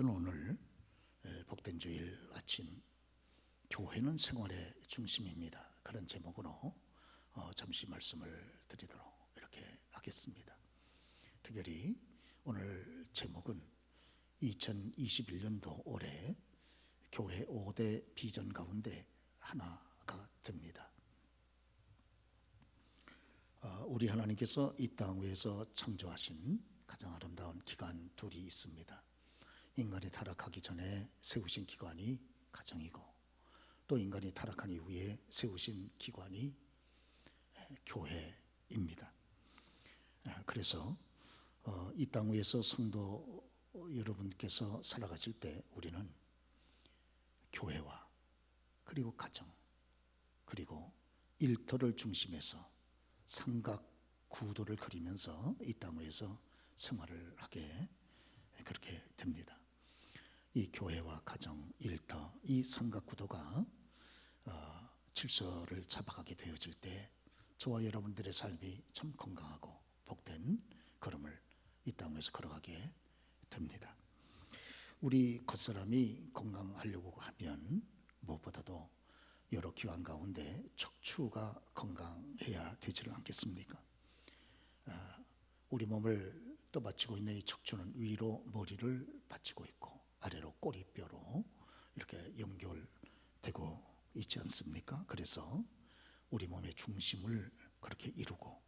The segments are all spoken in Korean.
저는 오늘 복된 주일 아침 교회는 생활의 중심입니다. 그런 제목으로 잠시 말씀을 드리도록 이렇게 하겠습니다. 특별히 오늘 제목은 2021년도 올해 교회 5대 비전 가운데 하나가 됩니다. 우리 하나님께서 이 땅 위에서 창조하신 가장 아름다운 기관 둘이 있습니다. 인간이 타락하기 전에 세우신 기관이 가정이고, 또 인간이 타락한 이후에 세우신 기관이 교회입니다. 그래서 이 땅 위에서 성도 여러분께서 살아가실 때 우리는 교회와 그리고 가정 그리고 일터를 중심해서 삼각 구도를 그리면서 이 땅 위에서 생활을 하게 그렇게 됩니다. 이 교회와 가정, 일터, 이 삼각 구도가 질서를 잡아가게 되어질 때 저와 여러분들의 삶이 참 건강하고 복된 걸음을 이 땅에서 걸어가게 됩니다. 우리 겉사람이 건강하려고 하면 무엇보다도 여러 기관 가운데 척추가 건강해야 되지를 않겠습니까? 우리 몸을 떠받치고 있는 이 척추는 위로 머리를 받치고 있고 아래로 꼬리뼈로 이렇게 연결되고 있지 않습니까? 그래서 우리 몸의 중심을 그렇게 이루고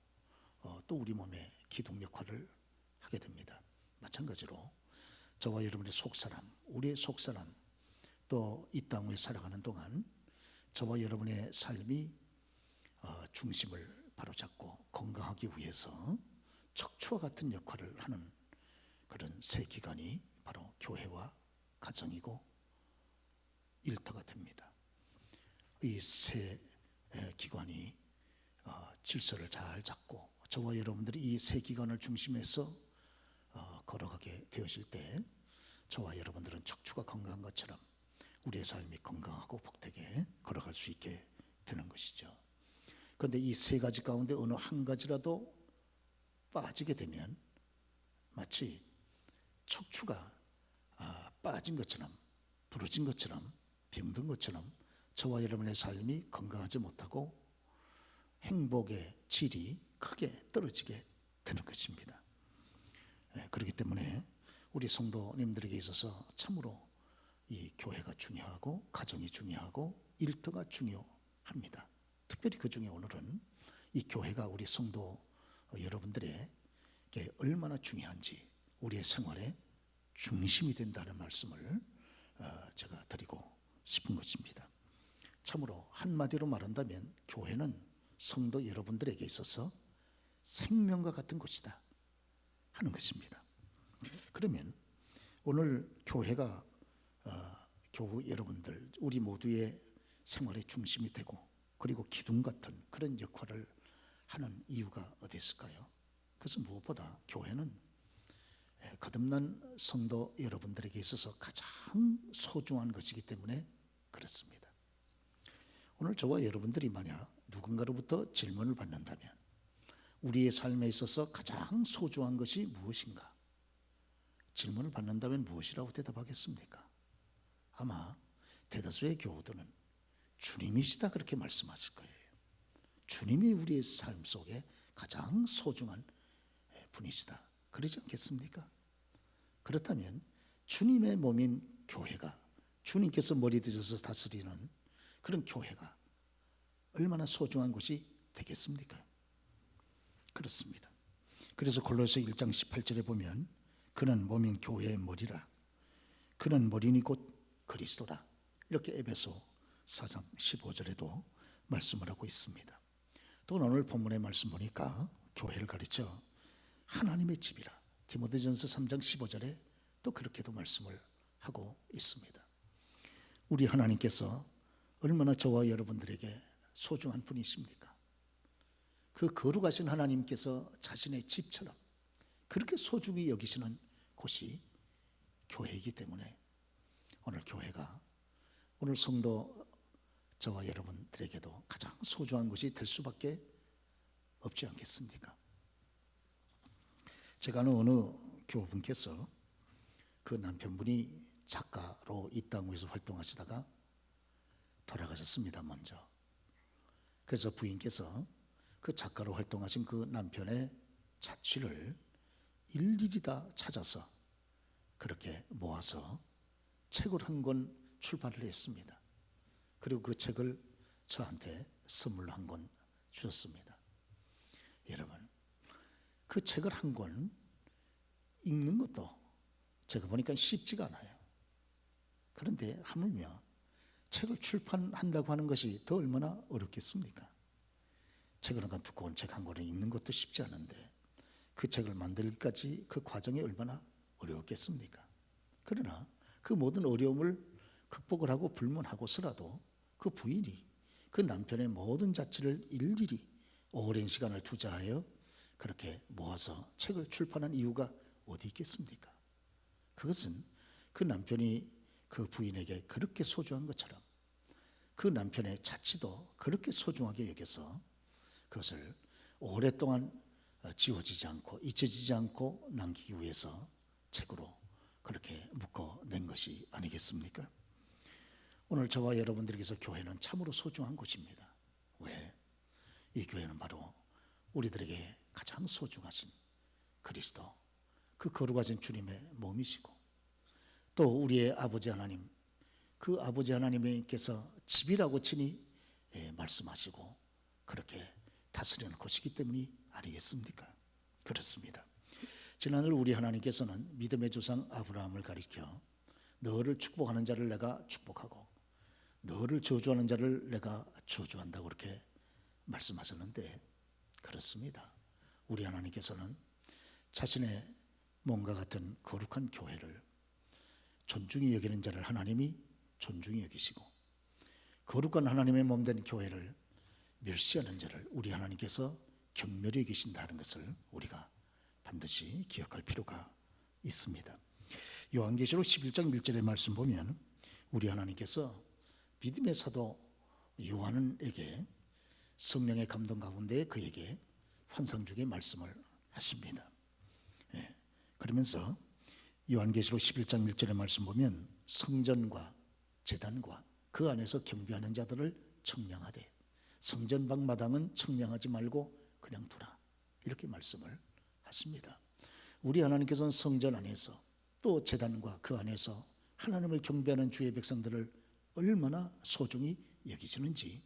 또 우리 몸의 기둥 역할을 하게 됩니다. 마찬가지로 저와 여러분의 속사람, 우리의 속사람, 또 이 땅 위에 살아가는 동안 저와 여러분의 삶이 중심을 바로잡고 건강하기 위해서 척추와 같은 역할을 하는 그런 세 기관이 바로 교회와 가정이고 일터가 됩니다. 이 세 기관이 질서를 잘 잡고 저와 여러분들이 이 세 기관을 중심해서 걸어가게 되어질 때 저와 여러분들은 척추가 건강한 것처럼 우리의 삶이 건강하고 복되게 걸어갈 수 있게 되는 것이죠. 그런데 이 세 가지 가운데 어느 한 가지라도 빠지게 되면 마치 척추가 빠진 것처럼, 부러진 것처럼, 병든 것처럼 저와 여러분의 삶이 건강하지 못하고 행복의 질이 크게 떨어지게 되는 것입니다. 그렇기 때문에 우리 성도님들에게 있어서 참으로 이 교회가 중요하고 가정이 중요하고 일터가 중요합니다. 특별히 그 중에 오늘은 이 교회가 우리 성도 여러분들에게 얼마나 중요한지 우리의 생활의 중심이 된다는 말씀을 제가 드리고 싶은 것입니다. 참으로 한마디로 말한다면 교회는 성도 여러분들에게 있어서 생명과 같은 곳이다 하는 것입니다. 그러면 오늘 교회가 교우 여러분들 우리 모두의 생활의 중심이 되고 그리고 기둥 같은 그런 역할을 하는 이유가 어디 있을까요? 그래서 무엇보다 교회는 거듭난 성도 여러분들에게 있어서 가장 소중한 것이기 때문에 그렇습니다. 오늘 저와 여러분들이 만약 누군가로부터 질문을 받는다면 우리의 삶에 있어서 가장 소중한 것이 무엇인가? 질문을 받는다면 무엇이라고 대답하겠습니까? 아마 대다수의 교우들은 주님이시다 그렇게 말씀하실 거예요. 주님이 우리의 삶 속에 가장 소중한 분이시다. 그러지 않겠습니까? 그렇다면 주님의 몸인 교회가 주님께서 머리 드셔서 다스리는 그런 교회가 얼마나 소중한 것이 되겠습니까? 그렇습니다. 그래서 골로새 1장 18절에 보면 그는 몸인 교회의 머리라 그는 머리니 곧 그리스도라 이렇게 에베소 4장 15절에도 말씀을 하고 있습니다. 또 오늘 본문의 말씀 보니까 교회를 가르쳐 하나님의 집이라 디모데전서 3장 15절에 또 그렇게도 말씀을 하고 있습니다. 우리 하나님께서 얼마나 저와 여러분들에게 소중한 분이십니까? 그 거룩하신 하나님께서 자신의 집처럼 그렇게 소중히 여기시는 곳이 교회이기 때문에 오늘 교회가 오늘 성도 저와 여러분들에게도 가장 소중한 것이 될 수밖에 없지 않겠습니까? 제가 아는 어느 교우분께서 그 남편분이 작가로 이 땅 위에서 활동하시다가 돌아가셨습니다. 먼저. 그래서 부인께서 그 작가로 활동하신 그 남편의 자취를 일일이 다 찾아서 그렇게 모아서 책을 한 권 출판을 했습니다. 그리고 그 책을 저한테 선물로 한 권 주셨습니다. 여러분, 그 책을 한 권 읽는 것도 제가 보니까 쉽지가 않아요. 그런데 하물며 책을 출판한다고 하는 것이 더 얼마나 어렵겠습니까? 책을 한 권, 두꺼운 책 한 권을 읽는 것도 쉽지 않은데 그 책을 만들기까지 그 과정이 얼마나 어려웠겠습니까? 그러나 그 모든 어려움을 극복을 하고 불문하고서라도 그 부인이 그 남편의 모든 자취를 일일이 오랜 시간을 투자하여 그렇게 모아서 책을 출판한 이유가 어디 있겠습니까? 그것은 그 남편이 그 부인에게 그렇게 소중한 것처럼 그 남편의 자취도 그렇게 소중하게 여겨서 그것을 오랫동안 지워지지 않고 잊혀지지 않고 남기기 위해서 책으로 그렇게 묶어낸 것이 아니겠습니까? 오늘 저와 여러분들에게서 교회는 참으로 소중한 곳입니다. 왜? 이 교회는 바로 우리들에게 가장 소중하신 그리스도, 그 거룩하신 주님의 몸이시고 또 우리의 아버지 하나님, 그 아버지 하나님께서 집이라고 친히 말씀하시고 그렇게 다스리는 곳이기 때문이 아니겠습니까? 그렇습니다. 지난날 우리 하나님께서는 믿음의 조상 아브라함을 가리켜 너를 축복하는 자를 내가 축복하고 너를 저주하는 자를 내가 저주한다고 그렇게 말씀하셨는데 그렇습니다. 우리 하나님께서는 자신의 몸과 같은 거룩한 교회를 존중히 여기는 자를 하나님이 존중히 여기시고 거룩한 하나님의 몸된 교회를 멸시하는 자를 우리 하나님께서 경멸히 여기신다는 것을 우리가 반드시 기억할 필요가 있습니다. 요한계시록 11장 1절의 말씀 보면 우리 하나님께서 믿음의 사도 요한에게 성령의 감동 가운데 그에게 환상 중에 말씀을 하십니다. 그러면서 요한계시록 11장 1절의 말씀 보면 성전과 제단과 그 안에서 경배하는 자들을 청량하되 성전 밖 마당은 청량하지 말고 그냥 두라, 이렇게 말씀을 하십니다. 우리 하나님께서는 성전 안에서 또 제단과 그 안에서 하나님을 경배하는 주의 백성들을 얼마나 소중히 여기시는지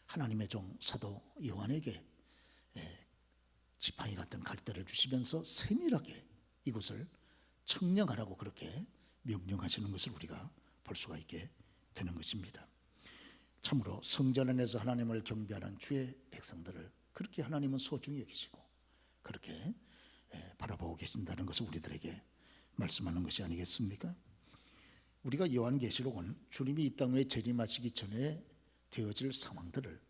하나님의 종 사도 요한에게 지팡이 같은 갈대를 주시면서 세밀하게 이곳을 청량하라고 그렇게 명령하시는 것을 우리가 볼 수가 있게 되는 것입니다. 참으로 성전 안에서 하나님을 경배하는 주의 백성들을 그렇게 하나님은 소중히 여기시고 그렇게 바라보고 계신다는 것을 우리들에게 말씀하는 것이 아니겠습니까? 우리가 요한계시록은 주님이 이 땅에 재림하시기 전에 되어질 상황들을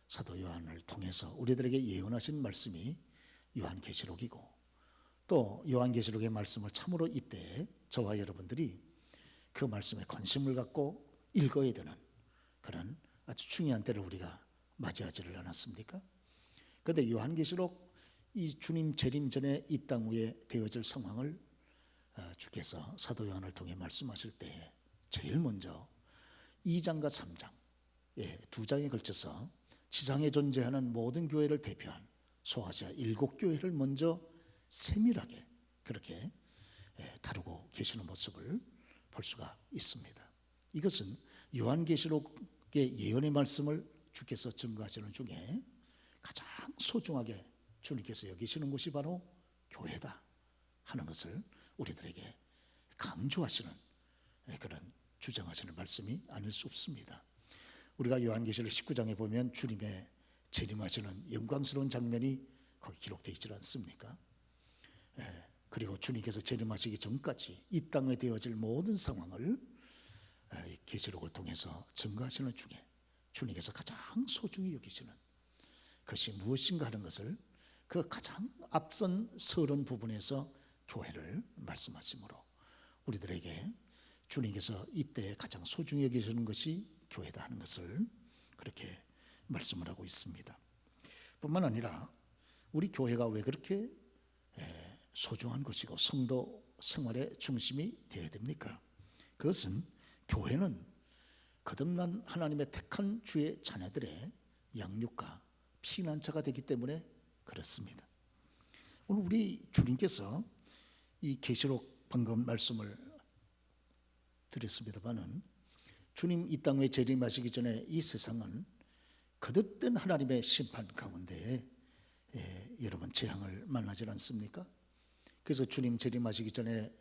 사도 요한을 통해서 우리들에게 예언하신 말씀이 요한계시록이고 또 요한계시록의 말씀을 참으로 이때 저와 여러분들이 그 말씀에 관심을 갖고 읽어야 되는 그런 아주 중요한 때를 우리가 맞이하지를 않았습니까? 그런데 요한계시록 이 주님 재림 전에 이 땅 위에 되어질 상황을 주께서 사도 요한을 통해 말씀하실 때 제일 먼저 2장과 3장 두 장에 걸쳐서 지상에 존재하는 모든 교회를 대표한 소아시아 7교회를 먼저 세밀하게 그렇게 다루고 계시는 모습을 볼 수가 있습니다. 이것은 요한계시록의 예언의 말씀을 주께서 증거하시는 중에 가장 소중하게 주님께서 여기시는 곳이 바로 교회다 하는 것을 우리들에게 강조하시는 그런 주장하시는 말씀이 아닐 수 없습니다. 우리가 요한계시록 19장에 보면 주님의 재림하시는 영광스러운 장면이 거기 기록되어 있지 않습니까? 그리고 주님께서 재림하시기 전까지 이 땅에 되어질 모든 상황을 계시록을 통해서 증거하시는 중에 주님께서 가장 소중히 여기시는 것이 무엇인가 하는 것을 그 가장 앞선 서론 부분에서 교회를 말씀하시므로 우리들에게 주님께서 이때 가장 소중히 여기시는 것이 교회다 하는 것을 그렇게 말씀을 하고 있습니다. 뿐만 아니라 우리 교회가 왜 그렇게 소중한 것이고 성도 생활의 중심이 되어야 됩니까? 그것은 교회는 거듭난 하나님의 택한 주의 자녀들의 양육과 피난처가 되기 때문에 그렇습니다. 오늘 우리 주님께서 이 계시록 방금 말씀을 드렸습니다마는 주님 이 땅에 재림하시기 전에 이 세상은 거듭된 하나님의 심판 가운데 여러분 재앙을 만나지 않습니까? 그래서 주님 재림하시기 전에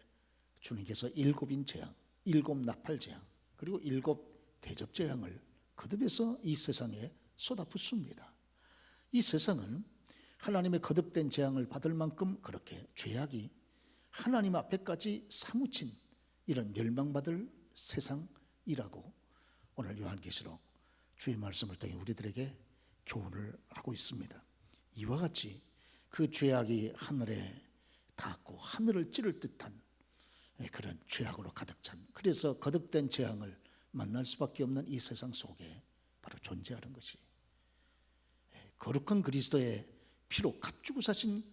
주님께서 7인 재앙, 7 나팔 재앙, 그리고 7 대접 재앙을 거듭해서 이 세상에 쏟아붓습니다. 이 세상은 하나님의 거듭된 재앙을 받을 만큼 그렇게 죄악이 하나님 앞에까지 사무친 이런 멸망받을 세상이라고 오늘 요한계시록 주의 말씀을 통해 우리들에게 교훈을 하고 있습니다. 이와 같이 그 죄악이 하늘에 닿고 하늘을 찌를 듯한 그런 죄악으로 가득 찬, 그래서 거듭된 재앙을 만날 수밖에 없는 이 세상 속에 바로 존재하는 것이 거룩한 그리스도의 피로 값주고 사신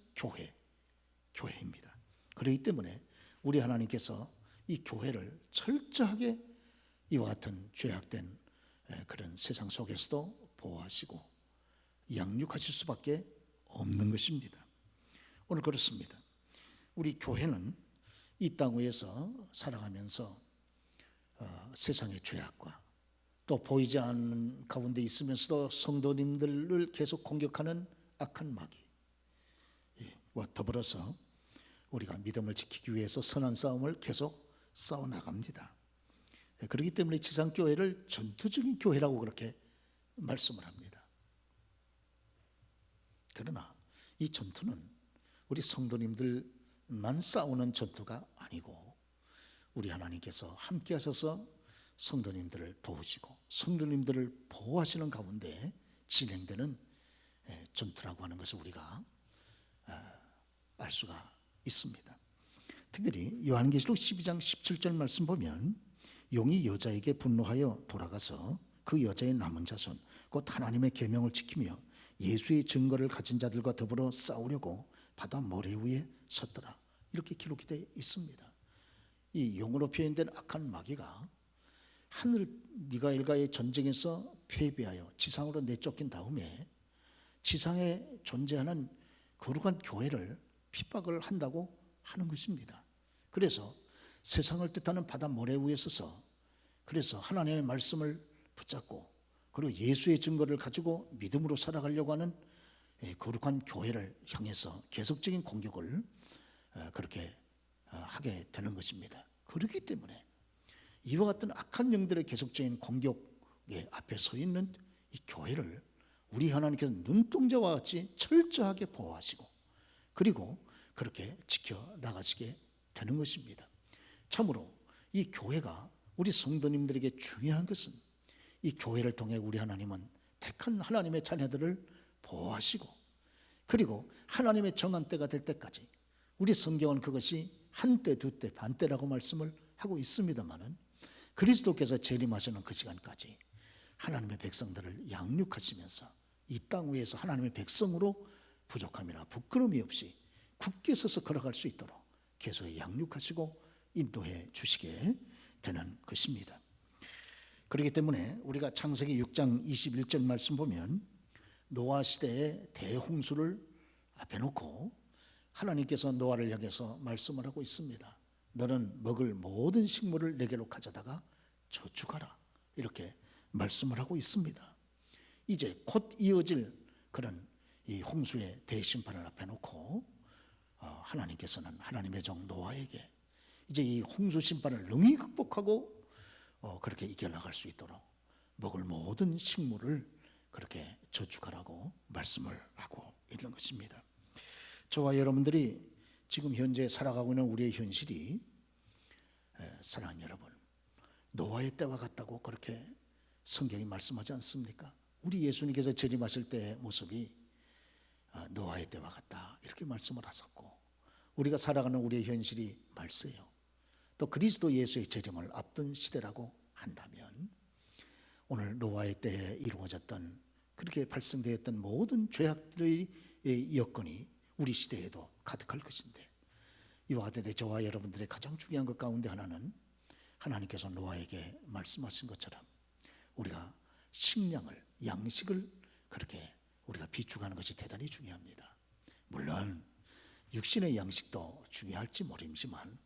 교회입니다. 그렇기 때문에 우리 하나님께서 이 교회를 철저하게 이와 같은 죄악된 그런 세상 속에서도 보호하시고 양육하실 수밖에 없는 것입니다. 오늘 그렇습니다. 우리 교회는 이 땅 위에서 살아가면서 세상의 죄악과 또 보이지 않는 가운데 있으면서도 성도님들을 계속 공격하는 악한 마귀와 더불어서 우리가 믿음을 지키기 위해서 선한 싸움을 계속 싸워나갑니다. 그렇기 때문에 지상교회를 전투적인 교회라고 그렇게 말씀을 합니다. 그러나 이 전투는 우리 성도님들만 싸우는 전투가 아니고 우리 하나님께서 함께 하셔서 성도님들을 도우시고 성도님들을 보호하시는 가운데 진행되는 전투라고 하는 것을 우리가 알 수가 있습니다. 특별히 요한계시록 12장 17절 말씀 보면 용이 여자에게 분노하여 돌아가서 그 여자의 남은 자손 곧 하나님의 계명을 지키며 예수의 증거를 가진 자들과 더불어 싸우려고 바다 모래 위에 섰더라. 이렇게 기록이 되어 있습니다. 이 용으로 표현된 악한 마귀가 하늘 미가엘과의 전쟁에서 패배하여 지상으로 내쫓긴 다음에 지상에 존재하는 거룩한 교회를 핍박을 한다고 하는 것입니다. 그래서 세상을 뜻하는 바다 모래 위에 서서 그래서 하나님의 말씀을 붙잡고 그리고 예수의 증거를 가지고 믿음으로 살아가려고 하는 거룩한 교회를 향해서 계속적인 공격을 그렇게 하게 되는 것입니다. 그렇기 때문에 이와 같은 악한 영들의 계속적인 공격에 앞에 서 있는 이 교회를 우리 하나님께서 눈동자와 같이 철저하게 보호하시고 그리고 그렇게 지켜나가시게 되는 것입니다. 참으로 이 교회가 우리 성도님들에게 중요한 것은 이 교회를 통해 우리 하나님은 택한 하나님의 자녀들을 보호하시고 그리고 하나님의 정한 때가 될 때까지 우리 성경은 그것이 한때, 두때, 반때라고 말씀을 하고 있습니다마는 그리스도께서 재림하시는 그 시간까지 하나님의 백성들을 양육하시면서 이 땅 위에서 하나님의 백성으로 부족함이나 부끄러움이 없이 굳게 서서 걸어갈 수 있도록 계속 양육하시고 인도해 주시게 되는 것입니다. 그렇기 때문에 우리가 창세기 6장 21절 말씀 보면 노아 시대의 대홍수를 앞에 놓고 하나님께서 노아를 향해서 말씀을 하고 있습니다. 너는 먹을 모든 식물을 내게로 가져다가 저축하라. 이렇게 말씀을 하고 있습니다. 이제 곧 이어질 그런 이 홍수의 대심판을 앞에 놓고 하나님께서는 하나님의 종 노아에게 이제 이 홍수 심판을 능히 극복하고 그렇게 이겨나갈 수 있도록 먹을 모든 식물을 그렇게 저축하라고 말씀을 하고 있는 것입니다. 저와 여러분들이 지금 현재 살아가고 있는 우리의 현실이 사랑하는 여러분 노아의 때와 같다고 그렇게 성경이 말씀하지 않습니까? 우리 예수님께서 재림하실 때의 모습이 노아의 때와 같다 이렇게 말씀을 하셨고 우리가 살아가는 우리의 현실이 말세요. 또 그리스도 예수의 재림을 앞둔 시대라고 한다면 오늘 노아의 때에 이루어졌던 그렇게 발생되었던 모든 죄악들의 여건이 우리 시대에도 가득할 것인데 이와 같은 저와 여러분들의 가장 중요한 것 가운데 하나는 하나님께서 노아에게 말씀하신 것처럼 우리가 식량을, 양식을 그렇게 우리가 비축하는 것이 대단히 중요합니다. 물론 육신의 양식도 중요할지 모르지만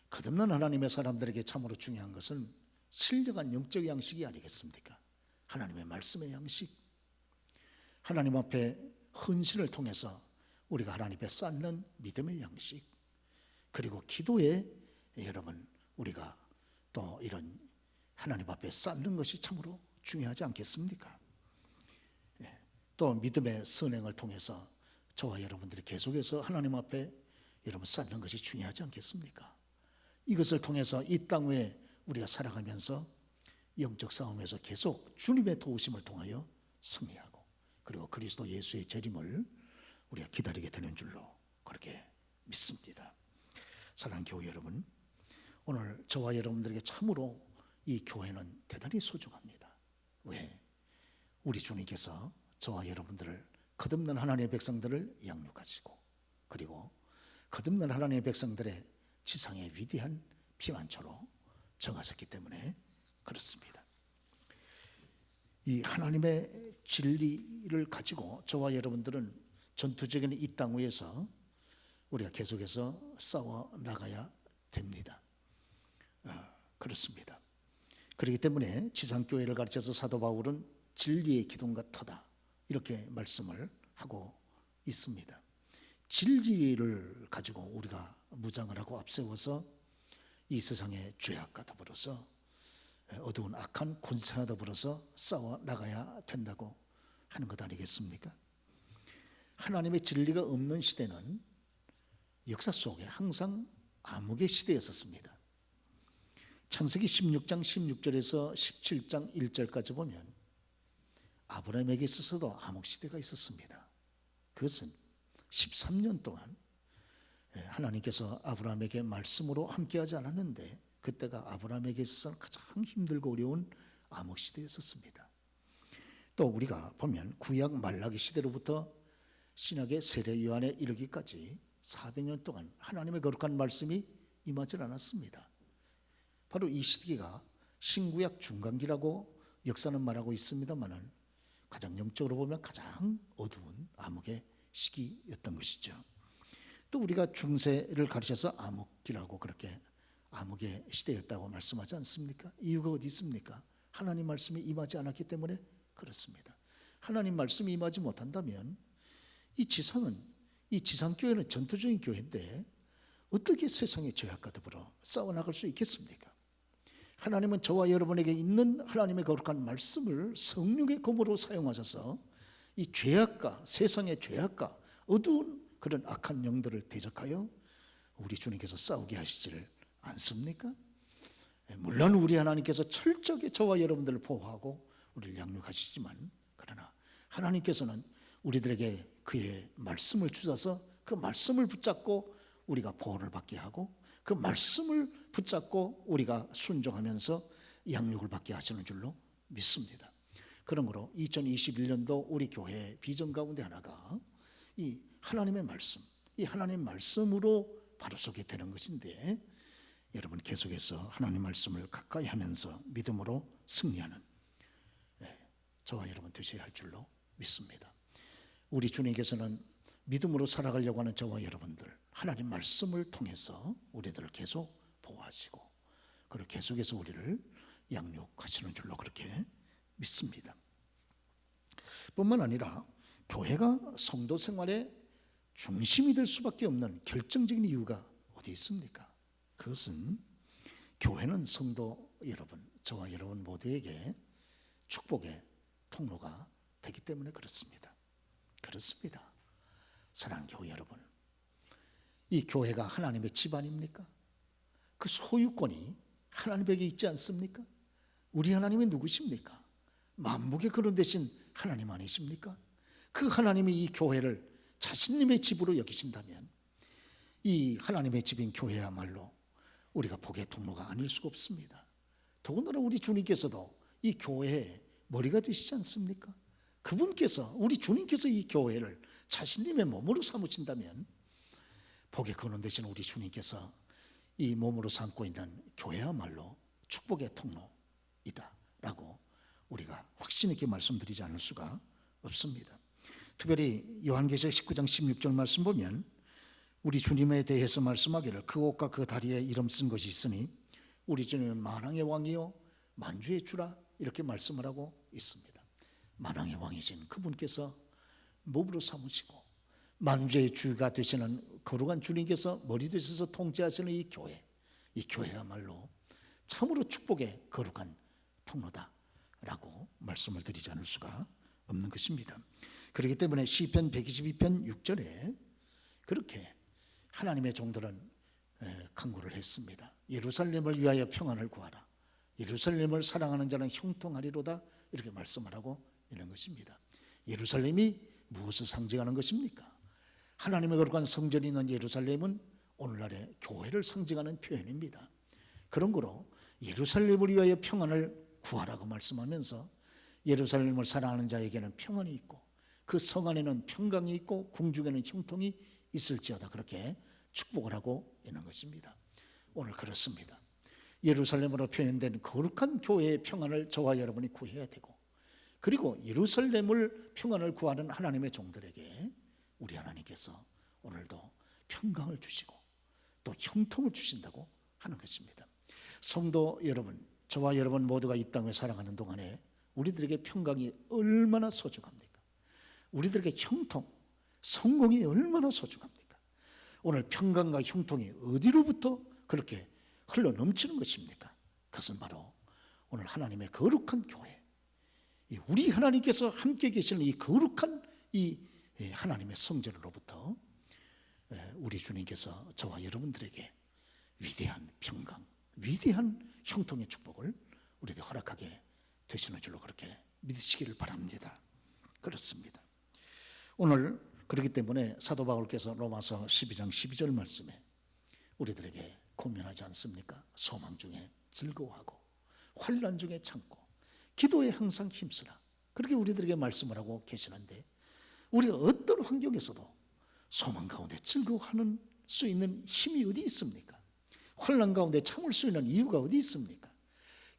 거듭난 하나님의 사람들에게 참으로 중요한 것은 신령한 영적 양식이 아니겠습니까? 하나님의 말씀의 양식, 하나님 앞에 헌신을 통해서 우리가 하나님 앞에 쌓는 믿음의 양식, 그리고 기도에 여러분 우리가 또 이런 하나님 앞에 쌓는 것이 참으로 중요하지 않겠습니까? 또 믿음의 선행을 통해서 저와 여러분들이 계속해서 하나님 앞에 여러분 쌓는 것이 중요하지 않겠습니까? 이것을 통해서 이 땅 위에 우리가 살아가면서 영적 싸움에서 계속 주님의 도우심을 통하여 승리하고, 그리고 그리스도 예수의 재림을 우리가 기다리게 되는 줄로 그렇게 믿습니다. 사랑하는 교회 여러분, 오늘 저와 여러분들에게 참으로 이 교회는 대단히 소중합니다. 왜? 우리 주님께서 저와 여러분들을, 거듭난 하나님의 백성들을 양육하시고, 그리고 거듭난 하나님의 백성들의 지상의 위대한 피난처로 정하셨기 때문에 그렇습니다. 이 하나님의 진리를 가지고 저와 여러분들은 전투적인 이 땅 위에서 우리가 계속해서 싸워 나가야 됩니다. 그렇습니다. 그렇기 때문에 지상교회를 가르쳐서 사도 바울은 진리의 기둥과 터다 이렇게 말씀을 하고 있습니다. 진리를 가지고 우리가 무장을 하고 앞세워서 이 세상의 죄악과 더불어서 어두운 악한 권세와 더불어서 싸워 나가야 된다고 하는 것 아니겠습니까? 하나님의 진리가 없는 시대는 역사 속에 항상 암흑의 시대였었습니다. 창세기 16장 16절에서 17장 1절까지 보면 아브라함에게 있어서도 암흑시대가 있었습니다. 그것은 13년 동안 하나님께서 아브라함에게 말씀으로 함께하지 않았는데 그때가 아브라함에게 있어서는 가장 힘들고 어려운 암흑시대였었습니다. 또 우리가 보면 구약 말라기 시대로부터 신약의 세례 요한에 이르기까지 400년 동안 하나님의 거룩한 말씀이 임하지 않았습니다. 바로 이 시기가 신구약 중간기라고 역사는 말하고 있습니다만은 가장 영적으로 보면 가장 어두운 암흑의 시기였던 것이죠. 또 우리가 중세를 가르쳐서 암흑기라고 그렇게 암흑의 시대였다고 말씀하지 않습니까? 이유가 어디 있습니까? 하나님 말씀이 임하지 않았기 때문에 그렇습니다. 하나님 말씀이 임하지 못한다면 이 지상교회는 전투적인 교회인데 어떻게 세상의 죄악과 더불어 싸워나갈 수 있겠습니까? 하나님은 저와 여러분에게 있는 하나님의 거룩한 말씀을 성령의 검으로 사용하셔서 이 죄악과, 세상의 죄악과 어두운 그런 악한 영들을 대적하여 우리 주님께서 싸우게 하시지를 않습니까? 물론 우리 하나님께서 철저하게 저와 여러분들을 보호하고 우리를 양육하시지만, 그러나 하나님께서는 우리들에게 그의 말씀을 주셔서 그 말씀을 붙잡고 우리가 보호를 받게 하고 그 말씀을 붙잡고 우리가 순종하면서 양육을 받게 하시는 줄로 믿습니다. 그러므로 2021년도 우리 교회의 비전 가운데 하나가 이 하나님의 말씀, 이 하나님 말씀으로 바로 서게 되는 것인데, 여러분 계속해서 하나님 말씀을 가까이 하면서 믿음으로 승리하는 저와 여러분 되셔야 할 줄로 믿습니다. 우리 주님께서는 믿음으로 살아가려고 하는 저와 여러분들, 하나님 말씀을 통해서 우리들을 계속 보호하시고 그리고 계속해서 우리를 양육하시는 줄로 그렇게 믿습니다. 뿐만 아니라 교회가 성도 생활의 중심이 될 수밖에 없는 결정적인 이유가 어디 있습니까? 그것은 교회는 성도 여러분, 저와 여러분 모두에게 축복의 통로가 되기 때문에 그렇습니다. 그렇습니다. 사랑하는 교회 여러분, 이 교회가 하나님의 집안입니까? 그 소유권이 하나님에게 있지 않습니까? 우리 하나님이 누구십니까? 만국의 근원 되신 하나님 아니십니까? 그 하나님이 이 교회를 자신님의 집으로 여기신다면 이 하나님의 집인 교회야말로 우리가 복의 통로가 아닐 수가 없습니다. 더군다나 우리 주님께서도 이 교회의 머리가 되시지 않습니까? 그분께서, 우리 주님께서 이 교회를 자신님의 몸으로 삼으신다면 복의 근원 되신 우리 주님께서 이 몸으로 삼고 있는 교회야말로 축복의 통로이다라고 우리가 확신 있게 말씀드리지 않을 수가 없습니다. 특별히 요한계시록 19장 16절 말씀 보면 우리 주님에 대해서 말씀하기를 그 옷과 그 다리에 이름 쓴 것이 있으니 우리 주님은 만왕의 왕이요 만주의 주라 이렇게 말씀을 하고 있습니다. 만왕의 왕이신 그분께서 몸으로 삼으시고 만주의 주가 되시는 거룩한 주님께서 머리 되셔서 통치하시는 이 교회야말로 참으로 축복의 거룩한 통로다라고 말씀을 드리지 않을 수가 없는 것입니다. 그렇기 때문에 시편 122편 6절에 그렇게 하나님의 종들은 간구를 했습니다. 예루살렘을 위하여 평안을 구하라. 예루살렘을 사랑하는 자는 형통하리로다. 이렇게 말씀을 하고 있는 것입니다. 예루살렘이 무엇을 상징하는 것입니까? 하나님의 거룩한 성전이 있는 예루살렘은 오늘날의 교회를 상징하는 표현입니다. 그런 거로 예루살렘을 위하여 평안을 구하라고 말씀하면서 예루살렘을 사랑하는 자에게는 평안이 있고 그 성 안에는 평강이 있고 궁중에는 형통이 있을지어다 그렇게 축복을 하고 있는 것입니다. 오늘 그렇습니다. 예루살렘으로 표현된 거룩한 교회의 평안을 저와 여러분이 구해야 되고 그리고 예루살렘을 평안을 구하는 하나님의 종들에게 우리 하나님께서 오늘도 평강을 주시고 또 형통을 주신다고 하는 것입니다. 성도 여러분, 저와 여러분 모두가 이 땅을 살아가는 동안에 우리들에게 평강이 얼마나 소중합니까? 우리들에게 형통, 성공이 얼마나 소중합니까? 오늘 평강과 형통이 어디로부터 그렇게 흘러 넘치는 것입니까? 그것은 바로 오늘 하나님의 거룩한 교회, 우리 하나님께서 함께 계시는 이 거룩한 이 하나님의 성전으로부터 우리 주님께서 저와 여러분들에게 위대한 평강, 위대한 형통의 축복을 우리에게 허락하게 되시는 줄로 그렇게 믿으시기를 바랍니다. 그렇습니다. 오늘 그렇기 때문에 사도 바울께서 로마서 12장 12절 말씀에 우리들에게 고면하지 않습니까? 소망 중에 즐거워하고 환난 중에 참고 기도에 항상 힘쓰라. 그렇게 우리들에게 말씀을 하고 계시는데 우리가 어떤 환경에서도 소망 가운데 즐거워하는 수 있는 힘이 어디 있습니까? 환난 가운데 참을 수 있는 이유가 어디 있습니까?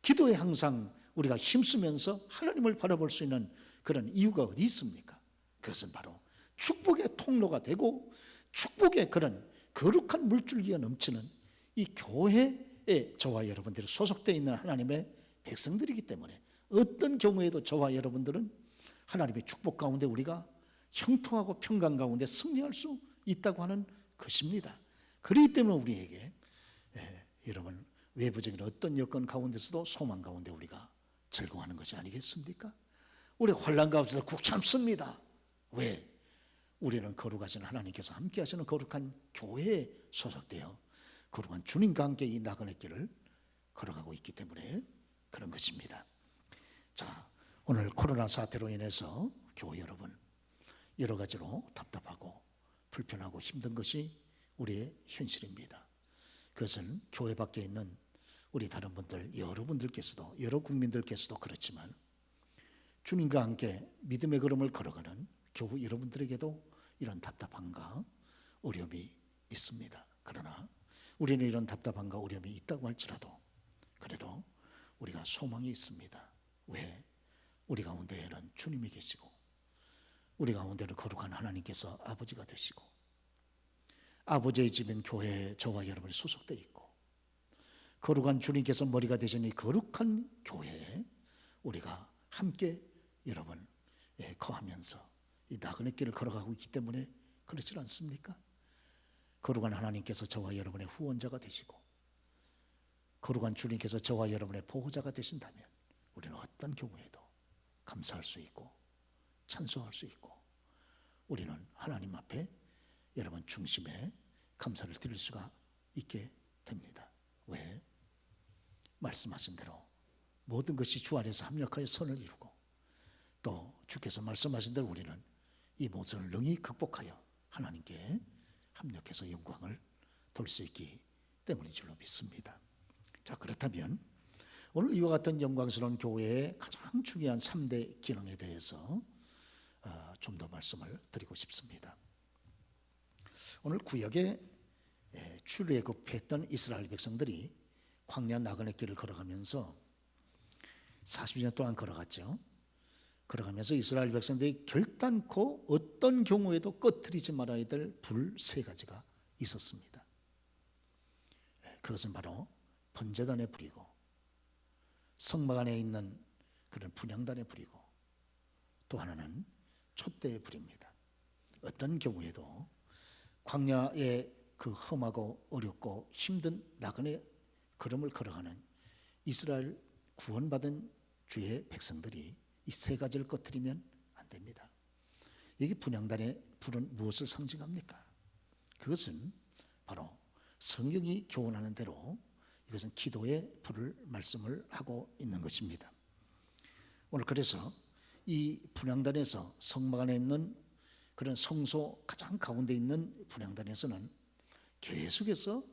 기도에 항상 우리가 힘쓰면서 하나님을 바라볼 수 있는 그런 이유가 어디 있습니까? 그것은 바로 축복의 통로가 되고 축복의 그런 거룩한 물줄기가 넘치는 이 교회에 저와 여러분들이 소속되어 있는 하나님의 백성들이기 때문에 어떤 경우에도 저와 여러분들은 하나님의 축복 가운데 우리가 형통하고 평강 가운데 승리할 수 있다고 하는 것입니다. 그렇기 때문에 우리에게 여러분 외부적인 어떤 여건 가운데서도 소망 가운데 우리가 즐거워하는 것이 아니겠습니까? 우리 환난 가운데서 국 참습니다. 왜? 우리는 거룩하신 하나님께서 함께 하시는 거룩한 교회에 소속되어 거룩한 주님과 함께 이 나그네 길을 걸어가고 있기 때문에 그런 것입니다. 자, 오늘 코로나 사태로 인해서 교회 여러분 여러 가지로 답답하고 불편하고 힘든 것이 우리의 현실입니다. 그것은 교회 밖에 있는 우리 다른 분들, 여러분들께서도 여러 국민들께서도 그렇지만 주님과 함께 믿음의 걸음을 걸어가는 교우 여러분들에게도 이런 답답함과 어려움이 있습니다. 그러나 우리는 이런 답답함과 어려움이 있다고 할지라도 그래도 우리가 소망이 있습니다. 왜? 우리 가운데에는 주님이 계시고 우리 가운데는 거룩한 하나님께서 아버지가 되시고 아버지의 집인 교회에 저와 여러분이 소속되어 있고 거룩한 주님께서 머리가 되신 이 거룩한 교회에 우리가 함께 여러분 거하면서 이 나그네 길을 걸어가고 있기 때문에 그렇지 않습니까? 거룩한 하나님께서 저와 여러분의 후원자가 되시고 거룩한 주님께서 저와 여러분의 보호자가 되신다면 우리는 어떤 경우에도 감사할 수 있고 찬송할 수 있고 우리는 하나님 앞에 여러분 중심에 감사를 드릴 수가 있게 됩니다. 왜? 말씀하신 대로 모든 것이 주 안에서 합력하여 선을 이루고 또 주께서 말씀하신 대로 우리는 이 모든 능히 극복하여 하나님께 합력해서 영광을 돌 수 있기 때문인 줄로 믿습니다. 자, 그렇다면 오늘 이와 같은 영광스러운 교회의 가장 중요한 3대 기능에 대해서 좀 더 말씀을 드리고 싶습니다. 오늘 구약에 출애굽했던 이스라엘 백성들이 광야 나그네 길을 걸어가면서 40년 동안 걸어갔죠. 걸어가면서 이스라엘 백성들이 결단코 어떤 경우에도 꺼트리지 말아야 될 불 세 가지가 있었습니다. 그것은 바로 번제단의 불이고, 성막 안에 있는 그런 분향단의 불이고, 또 하나는 촛대의 불입니다. 어떤 경우에도 광야의 그 험하고 어렵고 힘든 나그네 걸음을 걸어가는 이스라엘 구원받은 주의 백성들이 이 세 가지를 꺼트리면 안 됩니다. 여기 분향단의 불은 무엇을 상징합니까? 그것은 바로 성경이 교훈하는 대로 이것은 기도의 불을 말씀을 하고 있는 것입니다. 오늘 그래서 이 분향단에서 성막 안에 있는 그런 성소 가장 가운데 있는 분향단에서는 계속해서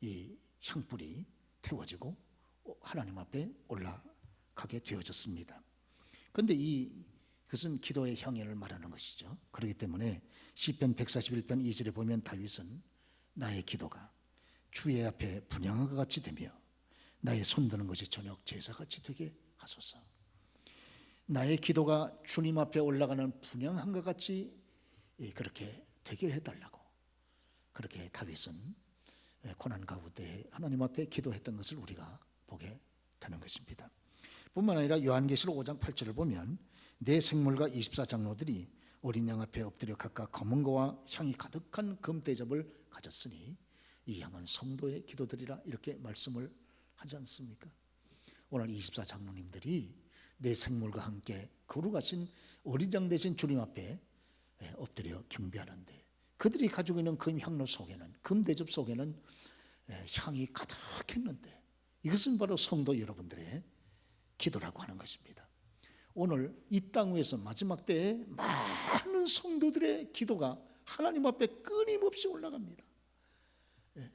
이 향불이 태워지고 하나님 앞에 올라가게 되어졌습니다. 그런데 그것은 기도의 향연을 말하는 것이죠. 그렇기 때문에 시편 141편 2절에 보면 다윗은 나의 기도가 주의 앞에 분향과 같이 되며 나의 손드는 것이 저녁 제사같이 되게 하소서. 나의 기도가 주님 앞에 올라가는 분향함과 같이 그렇게 되게 해달라고, 그렇게 다윗은 고난 가운데 하나님 앞에 기도했던 것을 우리가 보게 되는 것입니다. 뿐만 아니라 요한계시록 5장 8절을 보면 내 생물과 24장로들이 어린 양 앞에 엎드려 각각 검은 거와 향이 가득한 금대접을 가졌으니 이 향은 성도의 기도들이라, 이렇게 말씀을 하지 않습니까? 오늘 24장로님들이 내 생물과 함께 거룩하신 어린 양 되신 주님 앞에 엎드려 경배하는데, 그들이 가지고 있는 금향로 속에는, 금대접 속에는 향이 가득했는데, 이것은 바로 성도 여러분들의 기도라고 하는 것입니다. 오늘 이 땅 위에서 마지막 때에 많은 성도들의 기도가 하나님 앞에 끊임없이 올라갑니다.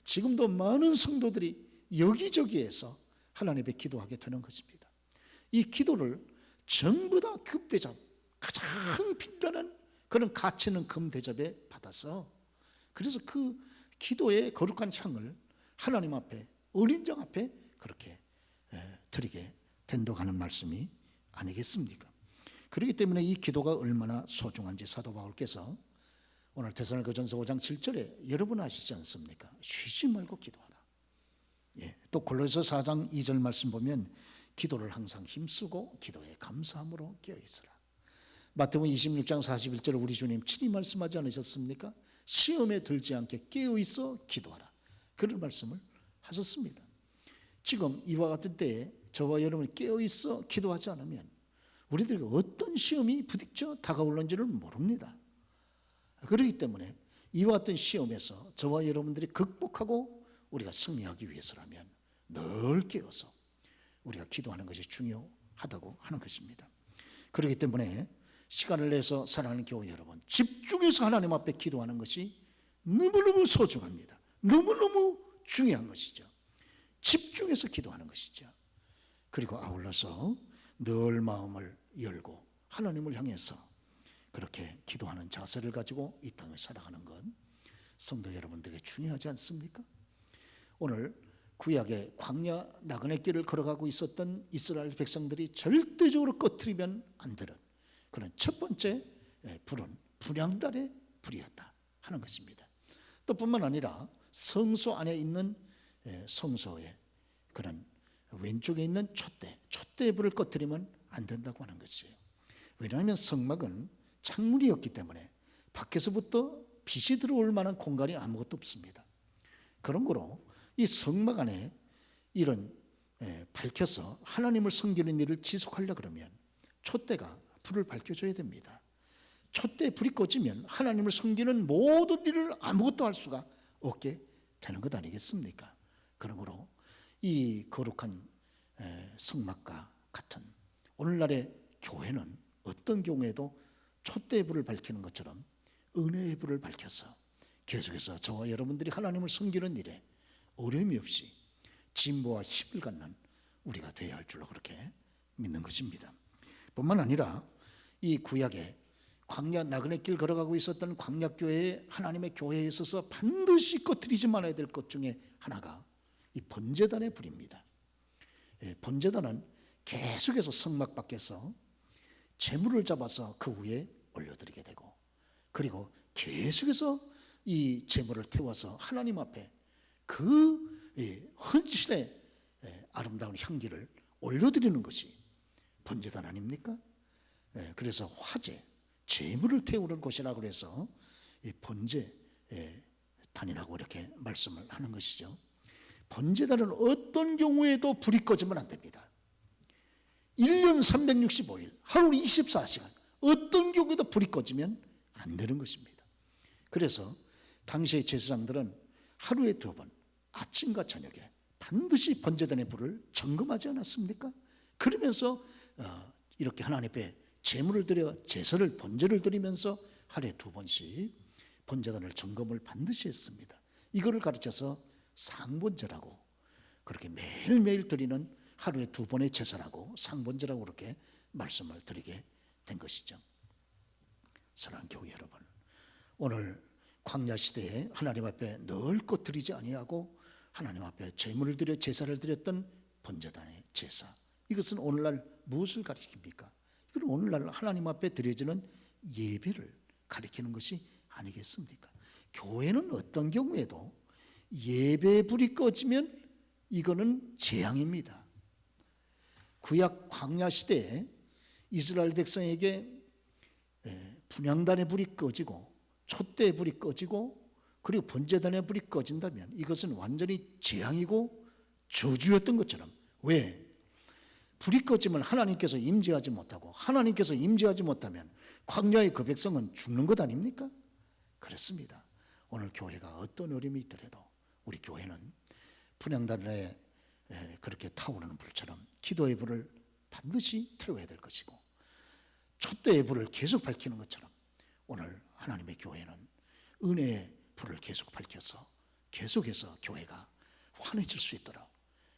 지금도 많은 성도들이 여기저기에서 하나님 앞에 기도하게 되는 것입니다. 이 기도를 전부 다 금대접, 가장 빛나는 그런 가치 있는 금대접에 받아서, 그래서 그 기도의 거룩한 향을 하나님 앞에, 어린 양 앞에 그렇게 드리게 된다고 하는 말씀이 아니겠습니까? 그렇기 때문에 이 기도가 얼마나 소중한지 사도 바울께서 오늘 데살로니가전서 5장 7절에 여러분 아시지 않습니까? 쉬지 말고 기도하라. 또 골로새 4장 2절 말씀 보면 기도를 항상 힘쓰고 기도에 감사함으로 깨어있으라. 마태복음 26장 41절에 우리 주님 친히 말씀하지 않으셨습니까? 시험에 들지 않게 깨어있어 기도하라. 그런 말씀을 하셨습니다. 지금 이와 같은 때에 저와 여러분이 깨어있어 기도하지 않으면 우리들에게 어떤 시험이 부딪혀 다가올는지를 모릅니다. 그렇기 때문에 이와 같은 시험에서 저와 여러분들이 극복하고 우리가 승리하기 위해서라면 늘 깨어서 우리가 기도하는 것이 중요하다고 하는 것입니다. 그렇기 때문에 시간을 내서 사랑하는 교회 여러분, 집중해서 하나님 앞에 기도하는 것이 너무너무 소중합니다. 너무너무 중요한 것이죠. 집중해서 기도하는 것이죠. 그리고 아울러서 늘 마음을 열고 하나님을 향해서 그렇게 기도하는 자세를 가지고 이 땅을 살아가는 것, 성도 여러분들에게 중요하지 않습니까? 오늘 구약의 광야 나그네 길을 걸어가고 있었던 이스라엘 백성들이 절대적으로 꺼트리면 안 되는 그런 첫 번째 불은 분향단의 불이었다 하는 것입니다. 또 뿐만 아니라 성소 안에 있는 성소의 그런 왼쪽에 있는 촛대의 불을 꺼트리면 안 된다고 하는 것이에요. 왜냐하면 성막은 창문이었기 때문에 밖에서부터 빛이 들어올 만한 공간이 아무것도 없습니다. 그런 거로 이 성막 안에 이런 밝혀서 하나님을 섬기는 일을 지속하려 그러면 촛대가 불을 밝혀줘야 됩니다. 촛대에 불이 꺼지면 하나님을 섬기는 모든 일을 아무것도 할 수가 없게 되는 것 아니겠습니까? 그런 거로 이 거룩한 성막과 같은 오늘날의 교회는 어떤 경우에도 촛대의 불을 밝히는 것처럼 은혜의 불을 밝혀서 계속해서 저와 여러분들이 하나님을 섬기는 일에 어려움이 없이 진보와 힘을 갖는 우리가 되어야 할 줄로 그렇게 믿는 것입니다. 뿐만 아니라 이 구약에 광야 나그네 길 걸어가고 있었던 광야교회의 하나님의 교회에 있어서 반드시 꺼트리지 말아야 될 것 중에 하나가 이 번제단의 불입니다. 번제단은 계속해서 성막 밖에서 제물을 잡아서 그 위에 올려드리게 되고, 그리고 계속해서 이 제물을 태워서 하나님 앞에 그 헌신의 아름다운 향기를 올려드리는 것이 번제단 아닙니까? 그래서 화제, 제물을 태우는 곳이라고 해서 번제단이라고 이렇게 말씀을 하는 것이죠. 번제단은 어떤 경우에도 불이 꺼지면 안 됩니다. 1년 365일, 하루 24시간 어떤 경우에도 불이 꺼지면 안 되는 것입니다. 그래서 당시의 제사장들은 하루에 2번, 아침과 저녁에 반드시 번제단의 불을 점검하지 않았습니까? 그러면서 이렇게 하나님 앞에 제물을 드려 제사를 번제를 드리면서 하루에 2번씩 번제단을 점검을 반드시 했습니다. 이거를 가르쳐서 상번제라고, 그렇게 매일매일 드리는 하루에 2번의 제사라고 상번제라고 그렇게 말씀을 드리게 된 것이죠. 사랑하는 교회 여러분, 오늘 광야 시대에 하나님 앞에 넓고 드리지 아니하고 하나님 앞에 제물을 드려 제사를 드렸던 번제단의 제사, 이것은 오늘날 무엇을 가리킵니까? 이건 오늘날 하나님 앞에 드려지는 예배를 가리키는 것이 아니겠습니까? 교회는 어떤 경우에도 예배 불이 꺼지면 이거는 재앙입니다. 구약 광야 시대에 이스라엘 백성에게 분향단의 불이 꺼지고 촛대의 불이 꺼지고 그리고 번제단의 불이 꺼진다면 이것은 완전히 재앙이고 저주였던 것처럼, 왜? 불이 꺼지면 하나님께서 임재하지 못하고 하나님께서 임재하지 못하면 광야의 그 백성은 죽는 것 아닙니까? 그렇습니다. 오늘 교회가 어떤 어려움이 있더라도 우리 교회는 분향단에 그렇게 타오르는 불처럼 기도의 불을 반드시 태워야 될 것이고, 촛대의 불을 계속 밝히는 것처럼 오늘 하나님의 교회는 은혜의 불을 계속 밝혀서 계속해서 교회가 환해질 수 있도록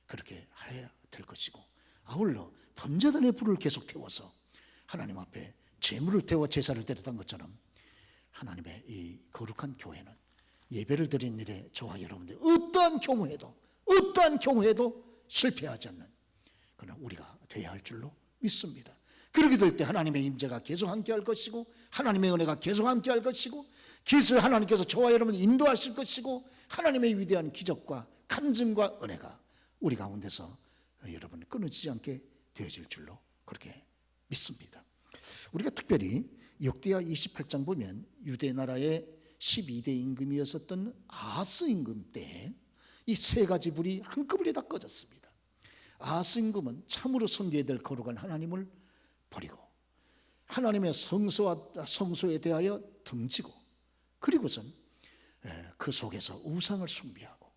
그렇게 해야 될 것이고, 아울러 번제단의 불을 계속 태워서 하나님 앞에 제물을 태워 제사를 드렸던 것처럼 하나님의 이 거룩한 교회는 예배를 드린 일에 저와 여러분들이 어떠한 경우에도 실패하지 않는 그런 우리가 되어야 할 줄로 믿습니다. 그렇게 될 때 하나님의 임재가 계속 함께할 것이고 하나님의 은혜가 계속 함께할 것이고 기술 하나님께서 저와 여러분을 인도하실 것이고 하나님의 위대한 기적과 간증과 은혜가 우리 가운데서 여러분 끊어지지 않게 되어질 줄로 그렇게 믿습니다. 우리가 특별히 역대하 28장 보면 유대 나라의 12대 임금이었었던 아하스 임금 때에 이 3가지 불이 한꺼번에 다 꺼졌습니다. 아하스 임금은 참으로 섬겨야 될 거룩한 하나님을 버리고 하나님의 성소에 대하여 등지고, 그리고선 그 속에서 우상을 숭배하고,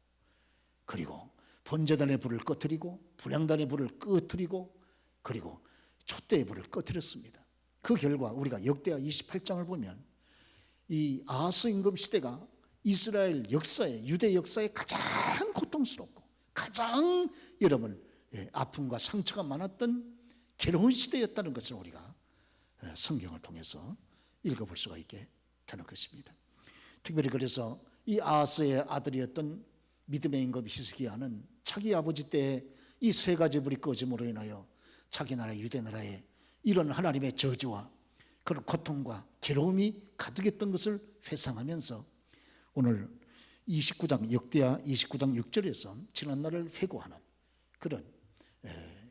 그리고 번제단의 불을 꺼뜨리고 분향단의 불을 꺼뜨리고 그리고 촛대의 불을 꺼뜨렸습니다. 그 결과 우리가 역대하 28장을 보면 이 아하스 임금 시대가 이스라엘 역사에, 유대 역사에 가장 고통스럽고 가장 여러분 아픔과 상처가 많았던 괴로운 시대였다는 것을 우리가 성경을 통해서 읽어볼 수가 있게 되는 것입니다. 특별히 그래서 이 아하스의 아들이었던 믿음의 임금 히스기야는 자기 아버지 때에 이 3가지 불이 꺼짐으로 인하여 자기 나라 유대 나라에 이런 하나님의 저주와 그런 고통과 괴로움이 가득했던 것을 회상하면서 오늘 29장 역대하 29장 6절에서 지난날을 회고하는 그런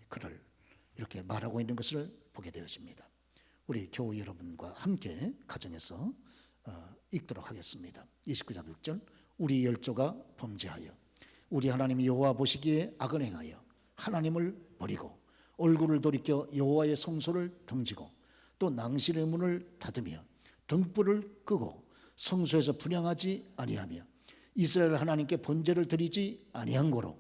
글을 이렇게 말하고 있는 것을 보게 되어집니다. 우리 교우 여러분과 함께 가정에서 읽도록 하겠습니다. 29장 6절. 우리 열조가 범죄하여 우리 하나님 여호와 보시기에 악을 행하여 하나님을 버리고 얼굴을 돌이켜 여호와의 성소를 등지고 또 낭실의 문을 닫으며 등불을 끄고 성소에서 분향하지 아니하며 이스라엘 하나님께 번제를 드리지 아니한 고로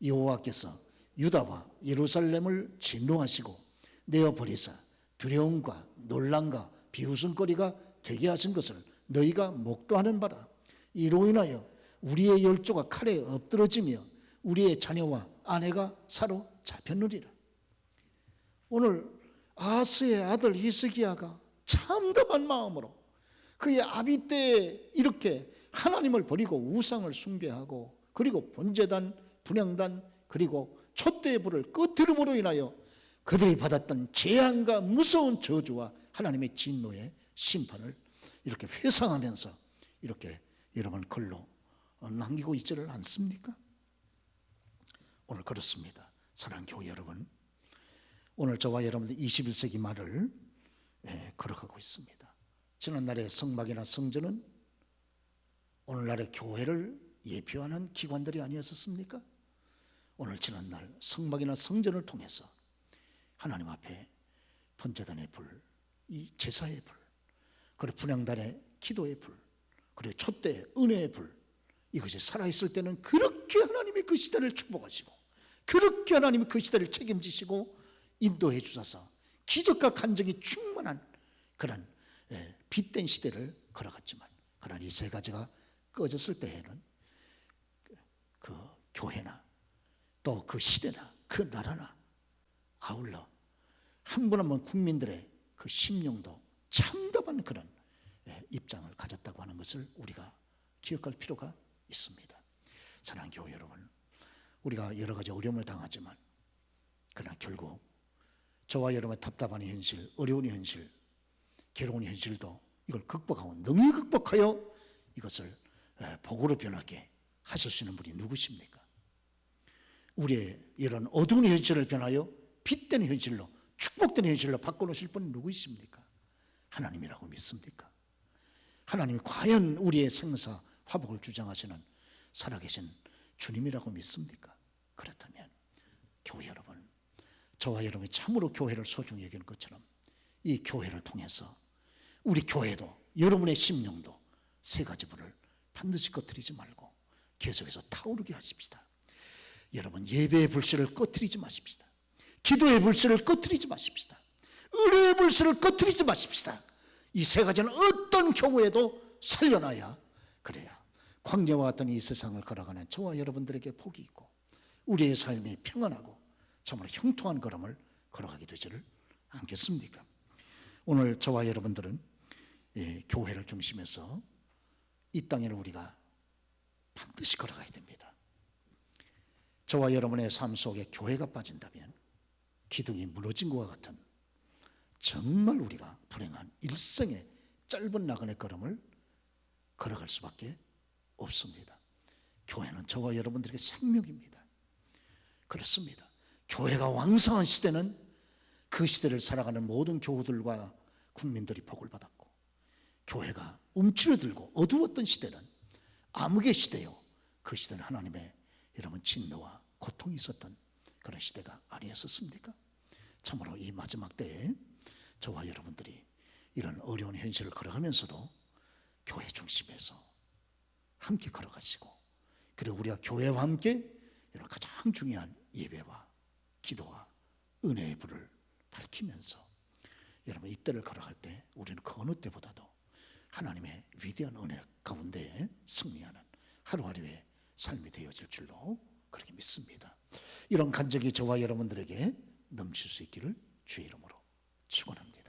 여호와께서 유다와 예루살렘을 진노하시고 내어 버리사 두려움과 놀람과 비웃음거리가 되게 하신 것을 너희가 목도하는 바라. 이로 인하여 우리의 열조가 칼에 엎드러지며 우리의 자녀와 아내가 사로잡혔느니라. 오늘 아하스의 아들 히스기야가 참담한 마음으로 그의 아비 때에 이렇게 하나님을 버리고 우상을 숭배하고 그리고 번제단 분향단 그리고 촛대의 불을 꺼뜨림으로 인하여 그들이 받았던 재앙과 무서운 저주와 하나님의 진노의 심판을 이렇게 회상하면서 이렇게 여러분 글로 남기고 있지를 않습니까? 오늘 그렇습니다. 사랑하는 교회 여러분, 오늘 저와 여러분들 21세기 말을 걸어가고 있습니다. 지난날의 성막이나 성전은 오늘날의 교회를 예표하는 기관들이 아니었습니까? 오늘 지난날 성막이나 성전을 통해서 하나님 앞에 번제단의 불, 이 제사의 불, 그리고 분향단의 기도의 불, 그리고 촛대의 은혜의 불, 이것이 살아있을 때는 그렇게 하나님이 그 시대를 축복하시고 그렇게 하나님이 그 시대를 책임지시고 인도해 주셔서 기적과 간증이 충만한 그런 빛된 시대를 걸어갔지만, 그러나 이 세 가지가 꺼졌을 때에는 그 교회나 또 그 시대나 그 나라나 아울러 한 분 한 분 국민들의 그 심령도 참답한 그런 입장을 가졌다고 하는 것을 우리가 기억할 필요가 있습니다. 사랑하는 교회 여러분, 우리가 여러 가지 어려움을 당하지만 그러나 결국 저와 여러분의 답답한 현실, 어려운 현실, 괴로운 현실도 이걸 극복하고 능히 극복하여 이것을 복으로 변하게 하실 수 있는 분이 누구십니까? 우리의 이런 어두운 현실을 변하여 빛된 현실로, 축복된 현실로 바꿔놓으실 분이 누구이십니까? 하나님이라고 믿습니까? 하나님이 과연 우리의 생사 화복을 주장하시는 살아계신 주님이라고 믿습니까? 그렇다면 교회 여러분, 저와 여러분이 참으로 교회를 소중히 여기는 것처럼 이 교회를 통해서 우리 교회도 여러분의 심령도 세 가지 불을 반드시 꺼뜨리지 말고 계속해서 타오르게 하십시다. 여러분, 예배의 불씨를 꺼뜨리지 마십시다. 기도의 불씨를 꺼뜨리지 마십시다. 은혜의 불씨를 꺼뜨리지 마십시다. 이 세 가지는 어떤 경우에도 살려놔야, 그래야 광야와 같은 이 세상을 걸어가는 저와 여러분들에게 복이 있고 우리의 삶이 평안하고 정말 형통한 걸음을 걸어가게 되지를 않겠습니까? 오늘 저와 여러분들은 교회를 중심해서 이 땅에는 우리가 반드시 걸어가야 됩니다. 저와 여러분의 삶 속에 교회가 빠진다면 기둥이 무너진 것과 같은 정말 우리가 불행한 일생의 짧은 나그네 걸음을 걸어갈 수밖에 없습니다. 교회는 저와 여러분들에게 생명입니다. 그렇습니다. 교회가 왕성한 시대는 그 시대를 살아가는 모든 교우들과 국민들이 복을 받았고, 교회가 움츠러들고 어두웠던 시대는 암흑의 시대요, 그 시대는 하나님의 여러분 진노와 고통이 있었던 그런 시대가 아니었습니까? 참으로 이 마지막 때에 저와 여러분들이 이런 어려운 현실을 걸어가면서도 교회 중심에서 함께 걸어가시고, 그리고 우리가 교회와 함께 이런 가장 중요한 예배와 기도와 은혜의 불을 밝히면서 여러분 이때를 걸어갈 때 우리는 그 어느 때보다도 하나님의 위대한 은혜 가운데 승리하는 하루하루의 삶이 되어질 줄로 그렇게 믿습니다. 이런 간증이 저와 여러분들에게 넘칠 수 있기를 주의 이름으로 축원합니다.